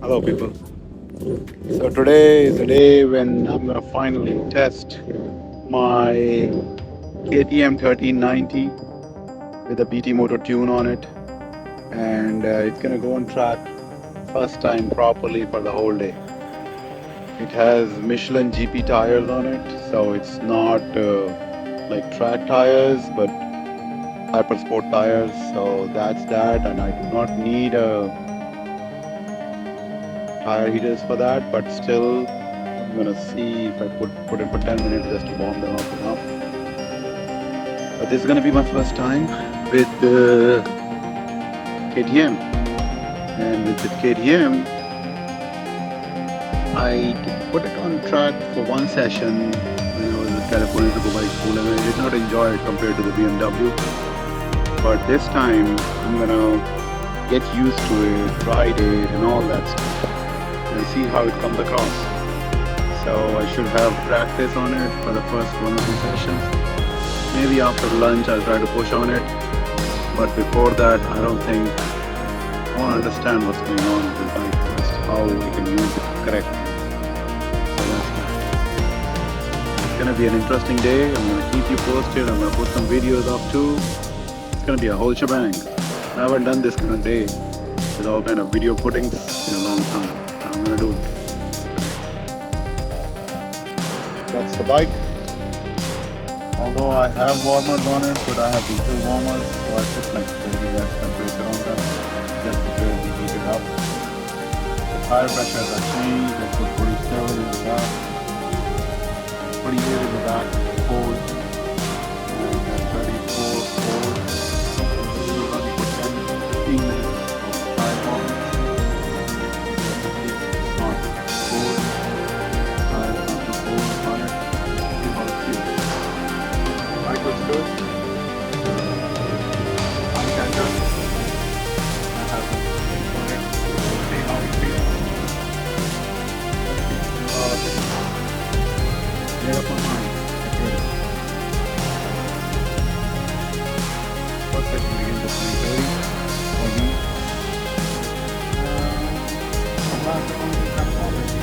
Hello, people. So today is the day when I'm gonna finally test my KTM 1390 with a BT motor tune on it, and it's gonna go on track first time properly for the whole day. It has Michelin GP tires on it, so it's not like track tires, but hyper sport tires. So that's that, and I do not need tire heaters for that, but still I'm gonna see if I put it for 10 minutes just to warm them up enough. But this is gonna be my first time with KTM, and with the KTM, I put it on track for one session when I was in California to go bike school, and I did not enjoy it compared to the BMW. But this time I'm gonna get used to it, ride it, and all that stuff, and see how it comes across. So I should have practice on it for the first one or two sessions. Maybe after lunch I'll try to push on it. But before that, I don't think I want to understand what's going on with the bike first, how we can use it correctly. So that's that. It's gonna be an interesting day. I'm gonna keep you posted. I'm gonna put some videos up too. It's gonna be a whole shebang. I haven't done this kind of day with all kind of video puttings in a long time. I'm gonna do it. That's the bike. Although I have warmers on it, but I have diesel warmers, so I put like very less temperature on them just to really heat it up. The tire pressures are changed. I put 47 in the back, 28 in the back, cold, and then 34 cold. This is running for 10 to 15 minutes of tire warming. It's not cold. Tire is not too cold on it. See how it feels. Bike looks good. I can just I have some things on it. See how it feels. Made up my mind. It's ready. First session begins at 9:30 for me. I'm glad to only come already.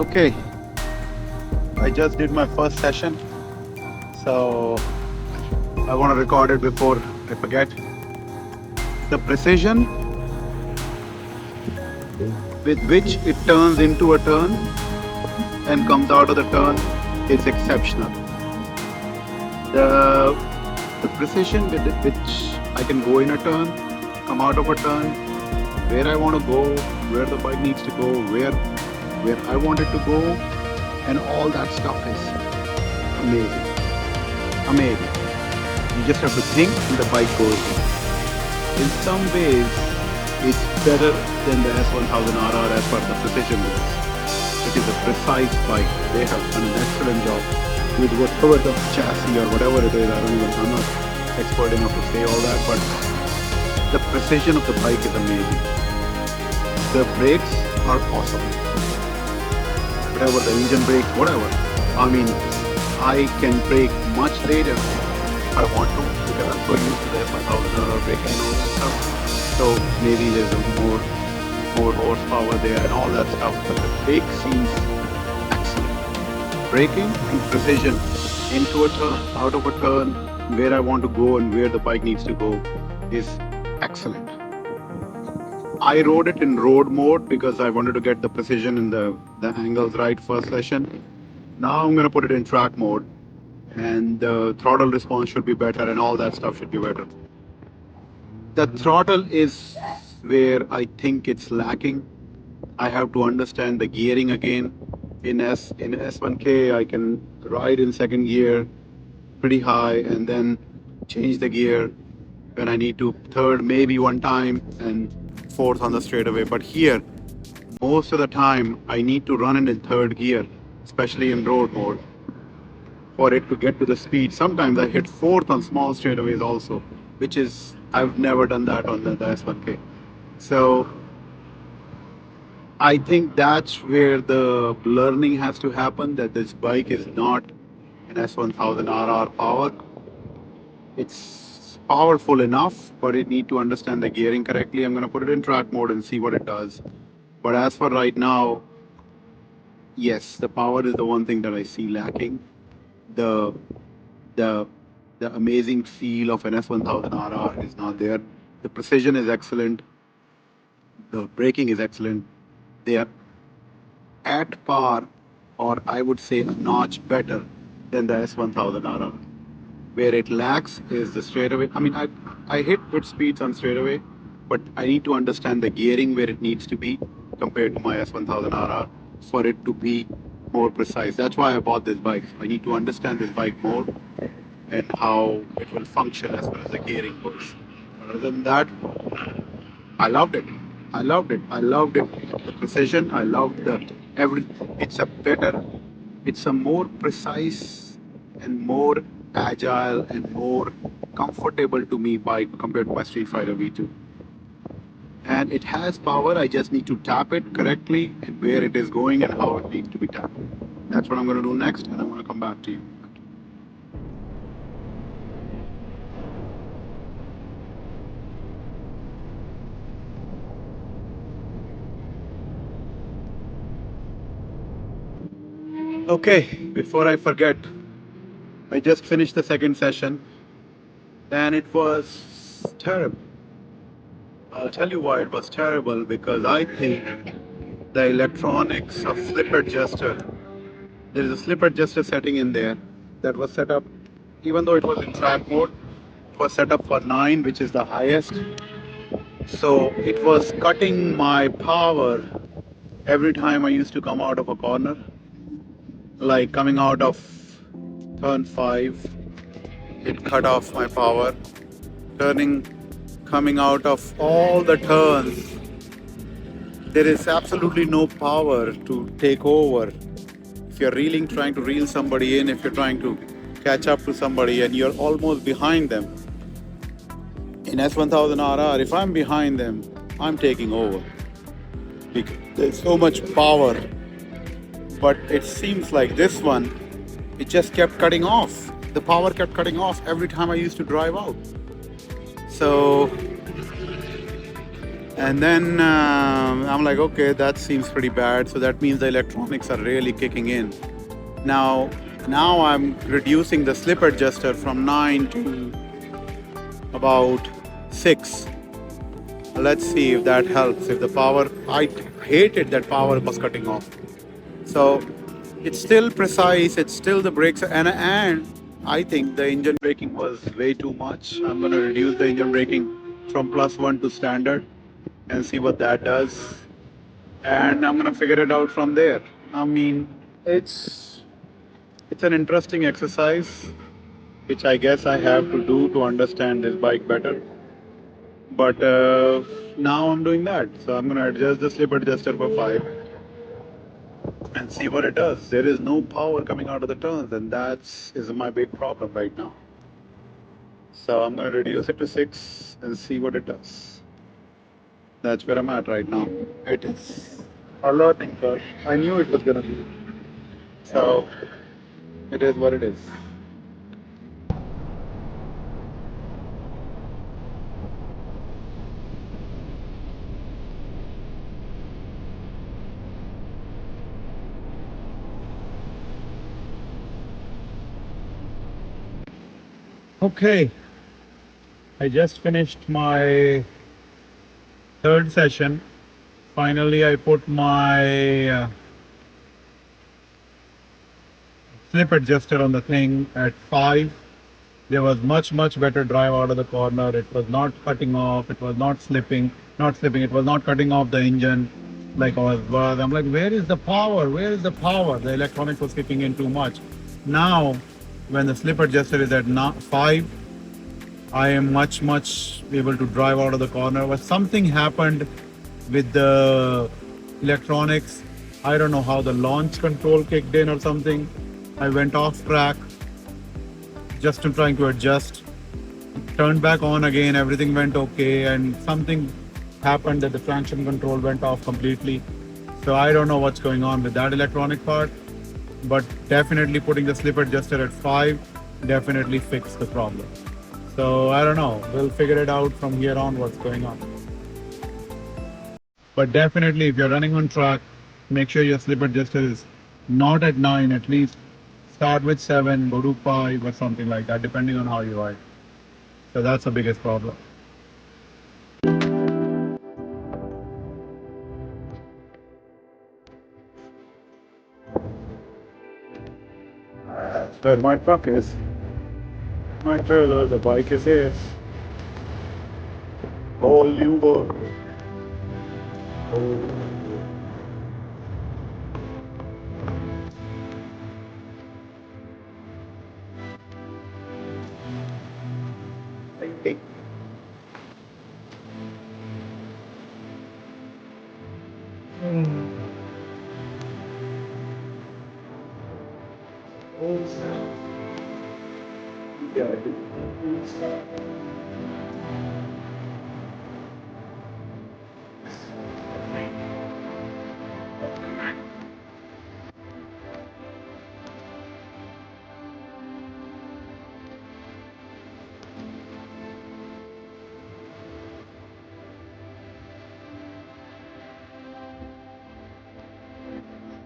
Okay, I just did my first session, so I want to record it before I forget. The precision with which it turns into a turn and comes out of the turn is exceptional. The, the precision with which I can go in a turn, come out of a turn, where I want to go, where the bike needs to go, where I want it to go, and all that stuff is amazing. Amazing. You just have to think and the bike goes. In some ways, it's better than the S1000RR as far as the precision goes. It is a precise bike. They have done an excellent job with whatever the chassis or whatever it is. I'm not expert enough to say all that, but the precision of the bike is amazing. The brakes are awesome. Whatever the engine brakes, whatever. I mean, I can brake much later if I want to, because I'm so used to the S1000RR braking and all that stuff. So maybe there's more horsepower there and all that stuff, but the brake seems excellent. Braking and precision into a turn, out of a turn, where I want to go and where the bike needs to go is excellent. I rode it in road mode because I wanted to get the precision and the angles right first session. Now I'm going to put it in track mode, and the throttle response should be better and all that stuff should be better. The throttle is where I think it's lacking. I have to understand the gearing again. In S1K, I can ride in second gear pretty high and then change the gear when I need to, third maybe one time, and fourth on the straightaway. But here, most of the time, I need to run it in third gear, especially in road mode, for it to get to the speed. Sometimes I hit fourth on small straightaways also. which is, I've never done that on the S1K. So I think that's where the learning has to happen, that this bike is not an S1000RR power. It's powerful enough, but it need to understand the gearing correctly. I'm going to put it in track mode and see what it does. But as for right now, yes, the power is the one thing that I see lacking. The the the amazing feel of an S1000RR is not there. The precision is excellent. The braking is excellent. They are at par, or I would say a notch better than the S1000RR. Where it lacks is the straightaway. I mean, I hit good speeds on straightaway, but I need to understand the gearing where it needs to be compared to my S1000RR for it to be more precise. That's why I bought this bike. I need to understand this bike more and how it will function as far as the gearing goes. Other than that, I loved it. I loved it. I loved it. The precision. I loved the every. It's a better. It's a more precise and more agile and more comfortable to me bike compared to my Street Fighter V2. And it has power. I just need to tap it correctly and where it is going and how it needs to be tapped. That's what I'm going to do next, and I'm going to come back to you. Okay, before I forget, I just finished the second session and it was terrible. I'll tell you why it was terrible, because I think the electronics of slip adjuster, there is a slip adjuster setting in there that was set up, even though it was in track mode, it was set up for 9, which is the highest. So it was cutting my power every time I used to come out of a corner, like coming out of turn 5, it cut off my power. Turning, coming out of all the turns, there is absolutely no power to take over. If you're reeling, trying to reel somebody in, if you're trying to catch up to somebody and you're almost behind them, in S1000RR, if I'm behind them, I'm taking over. Because there's so much power. But it seems like this one, it just kept cutting off. The power kept cutting off every time I used to drive out. So, and then I'm like, okay, that seems pretty bad. So that means the electronics are really kicking in. Now I'm reducing the slip adjuster from 9 to about 6. Let's see if that helps. If the power, I hated that power was cutting off. So it's still precise. It's still the brakes, and I think the engine braking was way too much. I'm going to reduce the engine braking from +1 to standard and see what that does. And I'm going to figure it out from there. I mean, it's an interesting exercise, which I guess I have to do to understand this bike better. But now I'm doing that. So I'm going to adjust the slip adjuster for 5 and see what it does. There is no power coming out of the turns, and that's my big problem right now. So I'm going to reduce it to 6 and see what it does. That's where I'm at right now. It is a learning curve. I knew it was going to be. So it is what it is. Okay, I just finished my third session. Finally, I put my slip adjuster on the thing at 5. There was much better drive out of the corner. It was not cutting off. It was not slipping. It was not cutting off the engine like I was. I'm like, where is the power? Where is the power? The electronics was kicking in too much. Now, when the slip adjuster is at 5, I am much able to drive out of the corner. But something happened with the electronics. I don't know how the launch control kicked in or something. I went off track just in trying to adjust. turned back on again, everything went okay, and something happened that the traction control went off completely. So I don't know what's going on with that electronic part, but definitely putting the slip adjuster at 5 definitely fixed the problem. So I don't know, we'll figure it out from here on what's going on. But definitely if you're running on track, make sure your slip adjuster is not at 9, at least start with 7, go to 5 or something like that, depending on how you ride. So that's the biggest problem. Where my truck is, my trailer, the bike is here. All new world. Hey. Yeah, I did.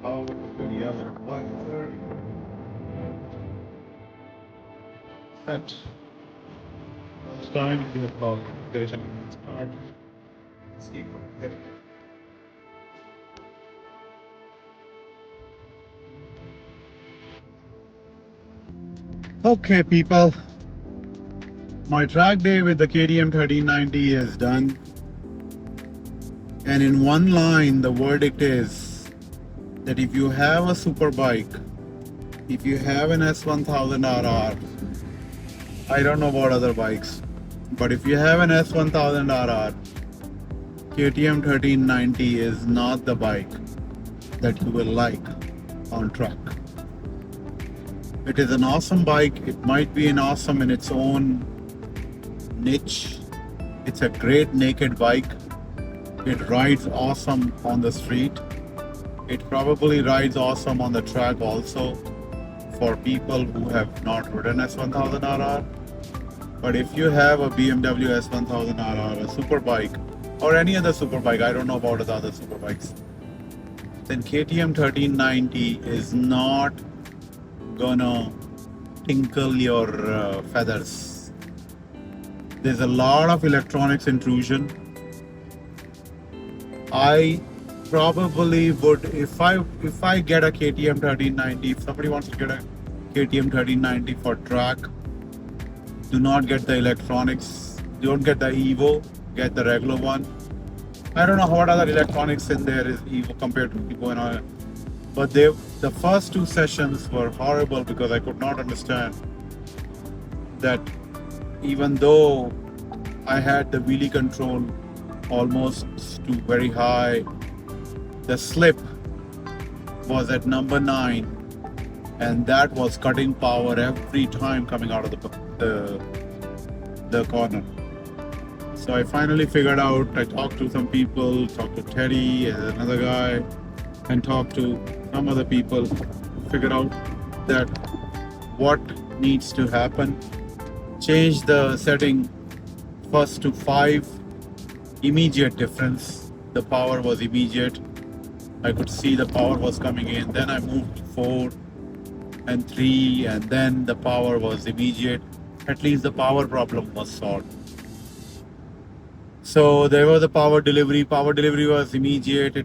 Oh, the other one. That time to about station start. See what okay, people. My track day with the KTM 1390 is done. And in one line, the verdict is that if you have a super bike, if you have an S1000RR, I don't know about other bikes, but if you have an S1000RR, KTM 1390 is not the bike that you will like on track. It is an awesome bike. It might be an awesome in its own niche. It's a great naked bike. It rides awesome on the street. It probably rides awesome on the track also for people who have not ridden S1000RR. But if you have a BMW S1000RR, a super bike, or any other super bike, I don't know about the other super bikes, then KTM 1390 is not gonna tinkle your feathers. There's a lot of electronics intrusion. I probably would, if I get a KTM 1390, if somebody wants to get a KTM 1390 for track, do not get the electronics, don't get the Evo, get the regular one. I don't know what other electronics in there is Evo compared to Evo and all. But the first 2 sessions were horrible because I could not understand that even though I had the wheelie control almost to very high, the slip was at number 9, and that was cutting power every time coming out of the corner. So I finally figured out, I talked to some people, talked to Teddy and another guy, and talked to some other people, figured out that what needs to happen. Change the setting first to 5, immediate difference. The power was immediate. I could see the power was coming in. Then I moved to 4 and 3, and then the power was immediate. At least the power problem was solved. So there was the power delivery. Power delivery was immediate.